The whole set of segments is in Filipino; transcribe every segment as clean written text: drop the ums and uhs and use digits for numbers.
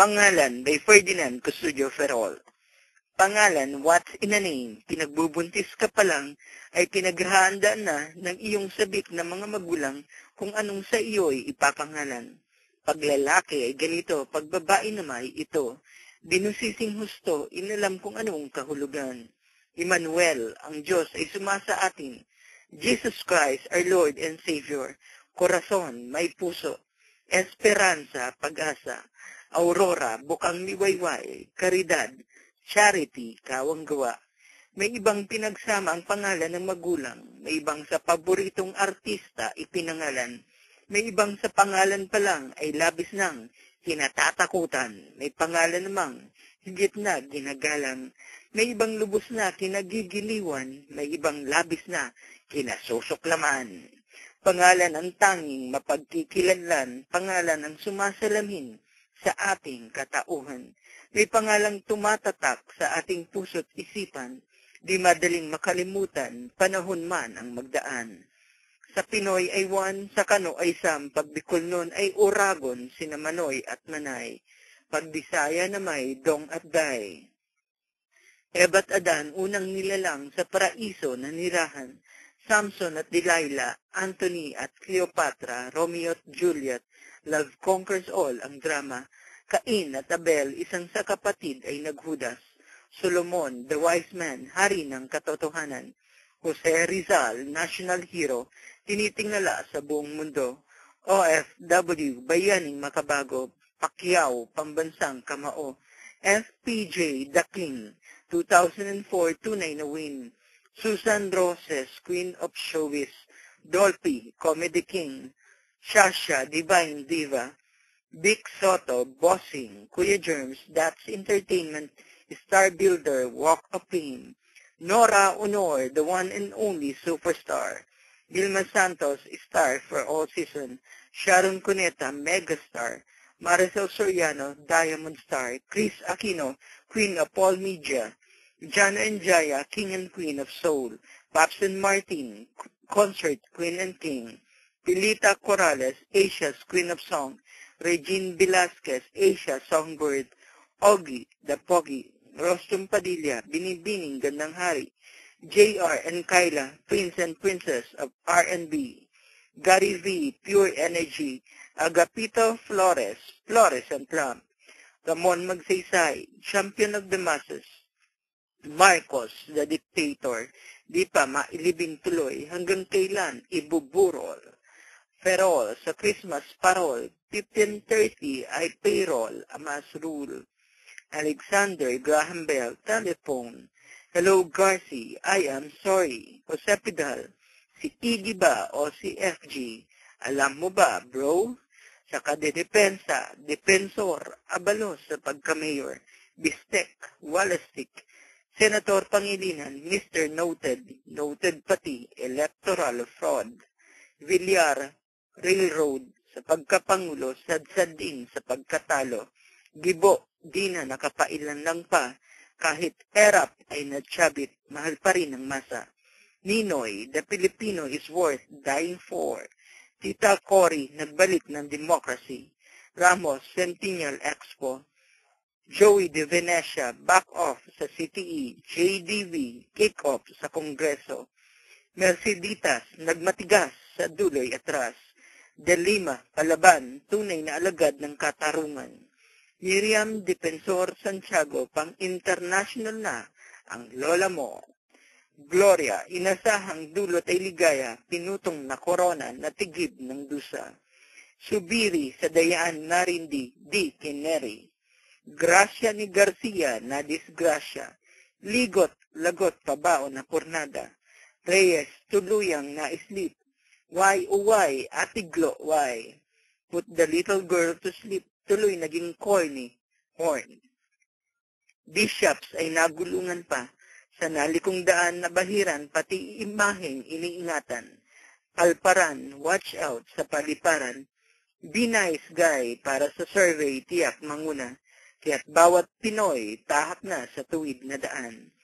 Pangalan by Ferdinand Custodio Ferrol. Pangalan, what's in a name? Pinagbubuntis ka pa lang ay pinaghahandaan na ng iyong sabik na mga magulang kung anong sa iyo'y ipapangalan. Pag lalaki ay ganito, pag babae naman ay ito. Binusising husto, inalam kung anong kahulugan. Emmanuel, ang Diyos ay sumasa atin. Jesus Christ, our Lord and Savior. Corazon, may puso. Esperanza, pag-asa. Aurora, bukang liwayway. Caridad, charity, kawang gawa. May ibang pinagsama ang pangalan ng magulang. May ibang sa paboritong artista ipinangalan. May ibang sa pangalan pa lang ay labis nang kinatatakutan. May pangalan namang higit na ginagalang. May ibang lubos na kinagigiliwan. May ibang labis na kinasusuklaman. Pangalan ang tanging mapagkikilanlan. Pangalan ang sumasalamin sa ating katauhan. May pangalang tumatatak sa ating puso't isipan, di madaling makalimutan, panahon man ang magdaan. Sa Pinoy ay Juan, sa Kano ay Sam, pag Bicol nun ay Oragon, sina Manoy at Manay, pag Bisaya na may Dong at Day. Eba't Adan, unang nilalang sa paraiso na nirahan, Samson at Delilah, Anthony at Cleopatra, Romeo at Juliet, Love Conquers All ang drama. Cain at Abel, isang sa kapatid ay naghudas. Solomon, the wise man, hari ng katotohanan. Jose Rizal, national hero, tinitingala sa buong mundo. OFW, bayaning makabago. Pacquiao, pambansang kamao. FPJ, the king, 2004, tunay na win. Susan Roses, queen of showbiz. Dolphy, comedy king. Shasha, divine diva. Vic Soto, bossing. Kuya Germs, that's entertainment. Star Builder, Walk of Fame. Nora Honor, the one and only superstar. Vilma Santos, star for all season. Sharon Cuneta, megastar. Maricel Soriano, Diamond Star. Chris Aquino, Queen of all media. Jana and Jaya, King and Queen of Soul. Paps and Martin, Concert, Queen and King. Pilita Corrales, Asia's Queen of Song. Regine Velasquez, Asia Songbird. Ogie, the Pogi. Rostum Padilla, Binibining Gandang Hari. JR and Kyla, Prince and Princess of R&B. Gary V, Pure Energy. Agapito Flores, Flores and Plum. Ramon Magsaysay, Champion of the Masses. Marcos, the Dictator. Di pa mailibing tuloy hanggang kailan ibuburol. Ferrol, sa Christmas parol, 1530 ay payroll, Amas rule. Alexander Graham Bell, telephone. Hello Garci, I am sorry. Jose Pidal, si Iggy ba o si FG? Alam mo ba, bro? Sa kadedepensa, defensor, abalos sa pagka-mayor, bistek, walastik. Senator Pangilinan, Mr. Noted, noted pati, electoral fraud. Villar, Railroad, sa pagkapangulo, sadsad din sa pagkatalo. Gibo, di na nakapailan lang pa, kahit erap ay natsabit, mahal pa rin ang masa. Ninoy, the Filipino is worth dying for. Tita Cory, nagbalik ng democracy. Ramos, Centennial Expo. Joey De Venecia, back off sa CTE. JDV, kick off sa Kongreso. Merceditas, nagmatigas sa duloy atras. De Lima, palaban, tunay na alagad ng katarungan. Miriam Defensor Santiago, pang-international na ang lola mo. Gloria, inasahang dulot ay ligaya, pinutong na korona na tigib ng dusa. Subiri sa dayaan narindi, di kineri. Gracia ni Garcia na disgrasya. Ligot, lagot, pabao na pornada. Reyes, tuluyang na islip. Why, oh why, atiglo, why? Put the little girl to sleep. Tuloy naging corny, horn. Bishops ay nagulungan pa. Sa nalikong daan na bahiran, pati imaheng iniingatan. Palparan, watch out sa paliparan. Be nice guy para sa survey tiyak manguna. Kaya't bawat Pinoy tahak na sa tuwid na daan.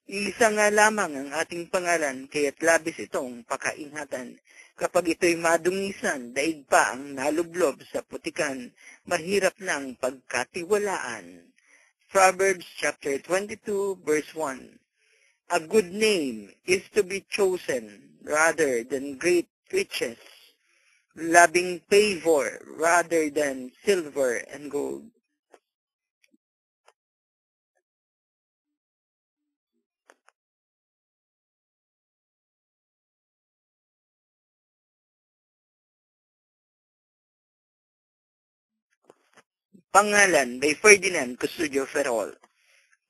Isa nga lamang ang ating pangalan, kaya't labis itong pakaingatan. Kapag ito'y madungisan, daig pa ang nalublob sa putikan, mahirap nang pagkatiwalaan. Proverbs chapter 22, verse 1. A good name is to be chosen rather than great riches, loving favor rather than silver and gold. Pangalan by Ferdinand Custodio Ferrol.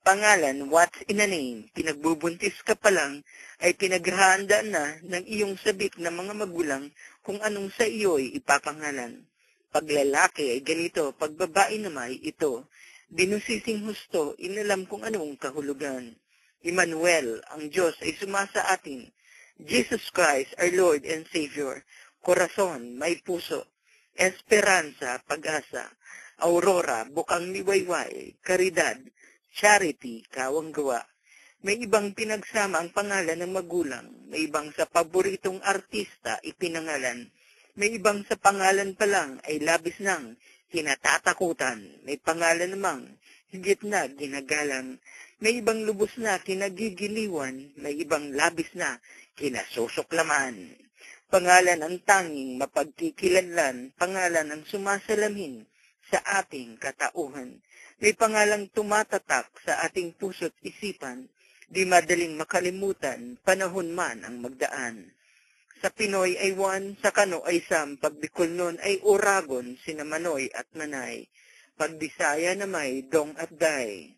Pangalan, what's in a name? Pinagbubuntis ka pa lang ay pinaghahanda na ng iyong sabik na mga magulang kung anong sa iyo ay ipapangalan. Pag lalaki ay ganito, pag babae naman ay ito. Binusising husto, inalam kung anong kahulugan. Emmanuel, ang Diyos ay sumasa atin. Jesus Christ, our Lord and Savior. Corazon, may puso. Esperanza, pag-asa. Aurora, bukang liwayway. Caridad, charity, kawang gawa. May ibang pinagsama ang pangalan ng magulang. May ibang sa paboritong artista ipinangalan. May ibang sa pangalan pa lang ay labis nang kinatatakutan. May pangalan namang higit na ginagalang. May ibang lubos na kinagigiliwan. May ibang labis na kinasusuklaman. Pangalan ang tanging mapagkikilanlan. Pangalan ang sumasalamin sa ating katauhan. May pangalang tumatatak sa ating puso't isipan, di madaling makalimutan, panahon man ang magdaan. Sa Pinoy ay Juan, sa Kano ay Sam, pag Bicol nun ay Oragon, sina Manoy at Manay, pag Bisaya na may Dong at Day.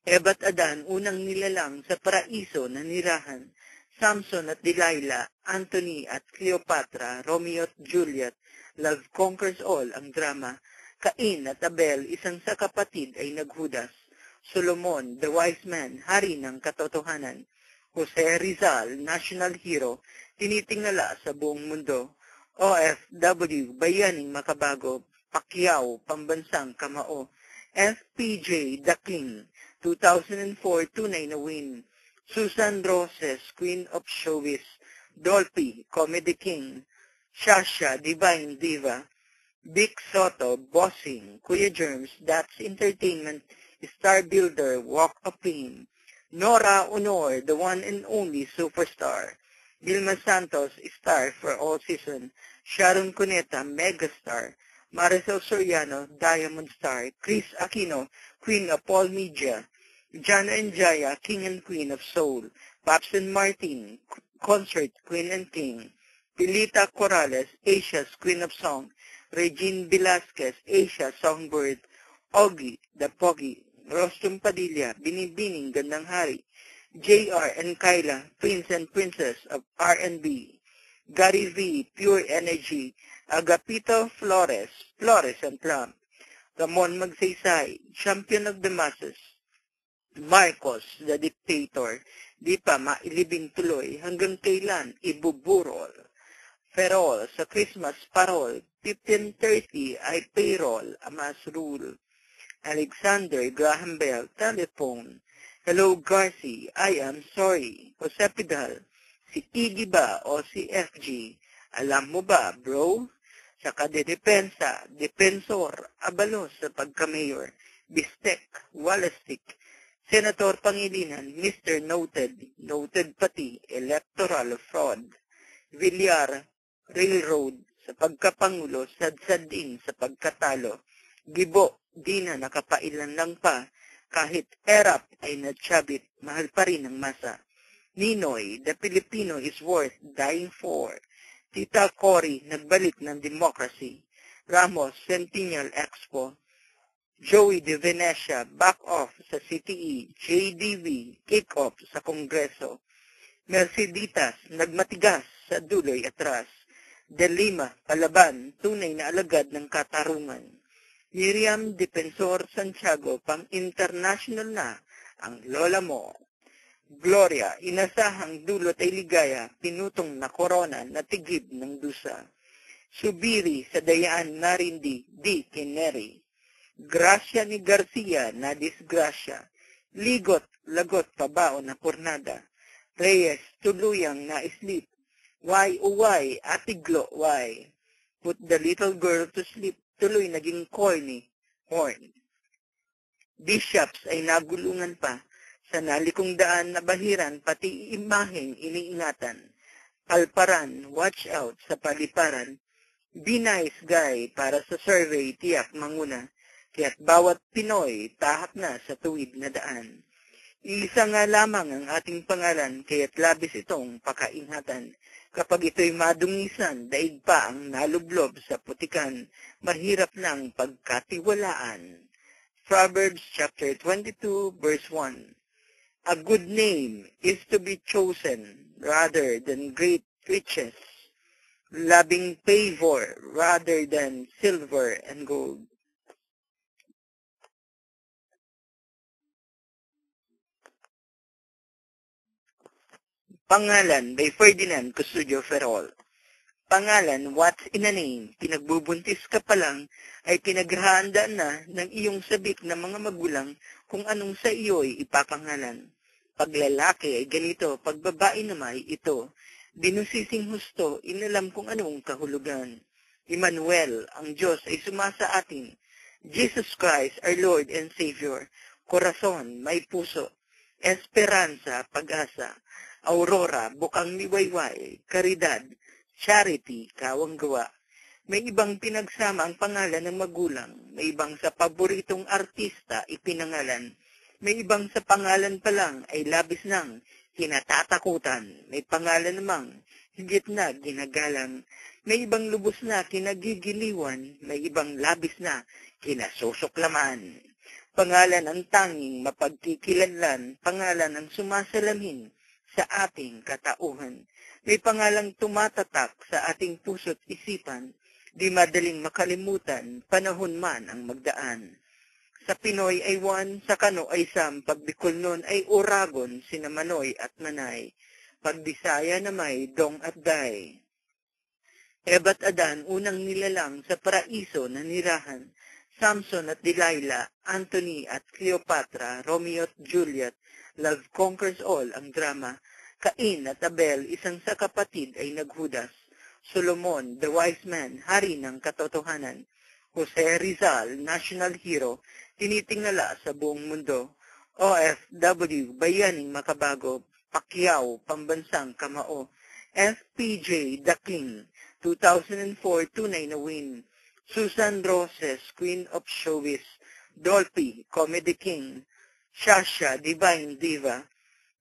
Eba't Adan, unang nilalang sa paraiso na nirahan, Samson at Delilah, Anthony at Cleopatra, Romeo at Juliet, Love Conquers All ang drama. Cain at Abel, isang sa kapatid ay naghudas. Solomon, the wise man, hari ng katotohanan. Jose Rizal, national hero, tinitingala sa buong mundo. OFW, bayaning makabago. Pacquiao, pambansang kamao. FPJ, the king, 2004, tunay na win. Susan Roses, queen of showbiz. Dolphy, comedy king. Shasha, divine diva. Vic Soto, Bossing, Kuya Germs, That's Entertainment, Star Builder, Walk of Fame, Nora Honor, the one and only superstar, Vilma Santos, Star for all season, Sharon Cuneta, Megastar, Maricel Soriano, Diamond Star, Chris Aquino, Queen of all media, Jana and Jaya, King and Queen of Soul, Paps and Martin, Concert, Queen and King, Pilita Corrales, Asia's Queen of Song, Regine Velasquez, Asia Songbird, Ogie, The Pogi, Rostum Padilla, Binibining Gandang Hari, J.R. and Kyla, Prince and Princess of R&B, Gary V, Pure Energy, Agapito Flores, Flores and Plum, Ramon Magsaysay, Champion of the Masses, Marcos, the Dictator, di pa mailibing tuloy hanggang kailan ibuburol. Ferrol, sa Christmas parol, 1530 ay payroll, Amas rule. Alexander Graham Bell, telephone. Hello Garci, I am sorry. Jose Pidal, si Iggy ba o si FG? Alam mo ba, bro? Sa kadedepensa, depensor, abalos sa pagka-mayor, bistek, walastik, Senator Pangilinan, Mr. Noted, noted pati, electoral fraud. Villar, Railroad, sa pagkapangulo, sadsad din sa pagkatalo. Gibo, di na nakapailan lang pa, kahit erap ay natsabit, mahal pa rin ang masa. Ninoy, the Filipino is worth dying for. Tita Cory, nagbalik ng democracy. Ramos, Centennial Expo. Joey De Venecia, back off sa CTE. JDV, kick off sa Kongreso. Merceditas, nagmatigas sa duloy atras. De Lima, palaban, tunay na alagad ng katarungan. Miriam Defensor Santiago, pang-international na ang lola mo. Gloria, inasahang dulot ay ligaya, pinutong na korona na tigib ng dusa. Subiri sa dayaan narindi, di kineri. Gracia ni Garcia na disgrasya. Ligot Lagot pabaon na pornada. Reyes, tuluyang na-sleep. Why, oh why, atiglo, why? Put the little girl to sleep. Tuloy naging corny, horn. Bishops ay nagulungan pa. Sa nalikong daan na bahiran, pati imaheng iniingatan. Palparan, watch out sa paliparan. Be nice guy para sa survey tiyak manguna. Kaya't bawat Pinoy tahak na sa tuwid na daan. Isa nga lamang ang ating pangalan, kaya't labis itong pakaingatan. Kapag ito'y madungisan, daig pa ang nalublob sa putikan, mahirap ng pagkatiwalaan. Proverbs chapter 22, verse 1. A good name is to be chosen rather than great riches, loving favor rather than silver and gold. Pangalan by Ferdinand Custodio Ferrol. Pangalan, what's in a name? Pinagbubuntis ka pa lang ay pinaghahanda na ng iyong sabik na mga magulang kung anong sa iyo'y ipapangalan. Pag lalaki ay ganito, pag babae naman ay ito. Binusising husto, inalam kung anong kahulugan. Emmanuel, ang Diyos ay sumasa atin. Jesus Christ, our Lord and Savior. Corazon, may puso. Esperanza, pag-asa. Aurora, bukang liwayway. Caridad, charity, kawang gawa. May ibang pinagsama ang pangalan ng magulang. May ibang sa paboritong artista ipinangalan. May ibang sa pangalan pa lang ay labis nang kinatatakutan. May pangalan namang higit na ginagalang. May ibang lubos na kinagigiliwan. May ibang labis na kinasusuklaman. Pangalan ang tanging mapagkikilanlan. Pangalan ang sumasalamin sa ating katauhan. May pangalang tumatatak sa ating puso't isipan, di madaling makalimutan, panahon man ang magdaan. Sa Pinoy ay Juan, sa Kano ay Sam, pag Bicol nun ay Oragon, sina Manoy at Manay, pag Bisaya na may Dong at Day. Eba't Adan, unang nilalang sa paraiso na nirahan, Samson at Delilah, Anthony at Cleopatra, Romeo at Juliet, Love conquers all ang drama. Cain at Abel, isang sa kapatid ay naghudas. Solomon, the wise man, hari ng katotohanan. Jose Rizal, national hero, tinitingala sa buong mundo. OFW, bayaning makabago. Pacquiao, pambansang kamao. FPJ, the king, 2004, tunay na win. Susan Roses, queen of showbiz. Dolphy, comedy king. Shasha, divine diva.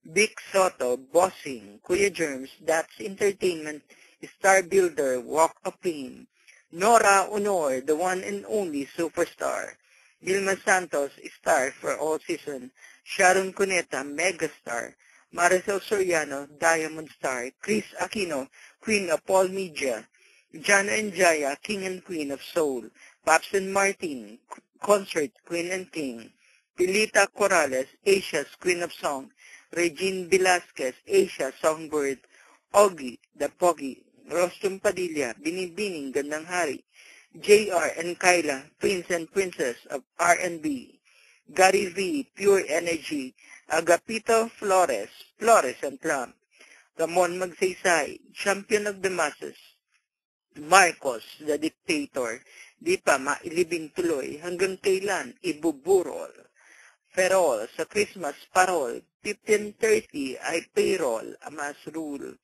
Vic Soto, bossing. Kuya Germs, that's entertainment. Star Builder, Walk of Fame. Nora Honor, the one and only superstar. Vilma Santos, star for all season. Sharon Cuneta, megastar. Maricel Soriano, Diamond Star. Chris Aquino, Queen of all media. Jana and Jaya, King and Queen of Soul. Paps and Martin, Concert, Queen and King. Pilita Corrales, Asia's Queen of Song. Regine Velasquez, Asia Songbird. Ogie, the Pogi. Rostum Padilla, Binibining Gandang Hari. JR and Kyla, Prince and Princess of R&B. Gary V, Pure Energy. Agapito Flores, Flores and Plum. Ramon Magsaysay, Champion of the Masses. Marcos, the Dictator. Di pa mailibing tuloy hanggang kailan ibuburol. Ferrol, sa Christmas parol, 1530 ay payroll, Amas rule.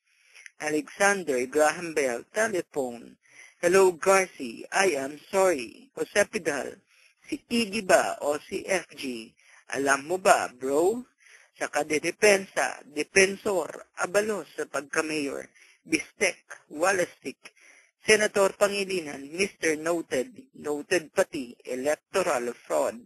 Alexander Graham Bell, telephone. Hello Garci, I am sorry. Jose Pidal, si Iggy ba o si FG? Alam mo ba, bro? Sa kadedepensa, defensor, abalos sa pagka-mayor, bistek, walastik. Senator Pangilinan, Mr. Noted, noted pati, electoral fraud.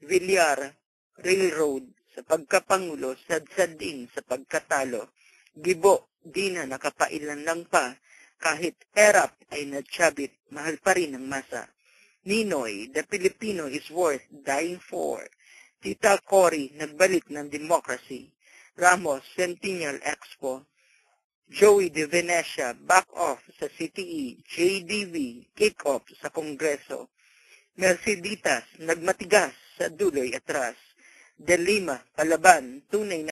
Villar, Railroad, sa pagkapangulo, sadsad din sa pagkatalo. Gibo, di na nakapailan lang pa, kahit erap ay natsabit, mahal pa rin ang masa. Ninoy, the Filipino is worth dying for. Tita Cory, nagbalik ng democracy. Ramos, Centennial Expo. Joey De Venecia, back off sa CTE. JDV, kick off sa Kongreso. Merceditas, nagmatigas sa duloy atras. De Lima, Palaban, tunay na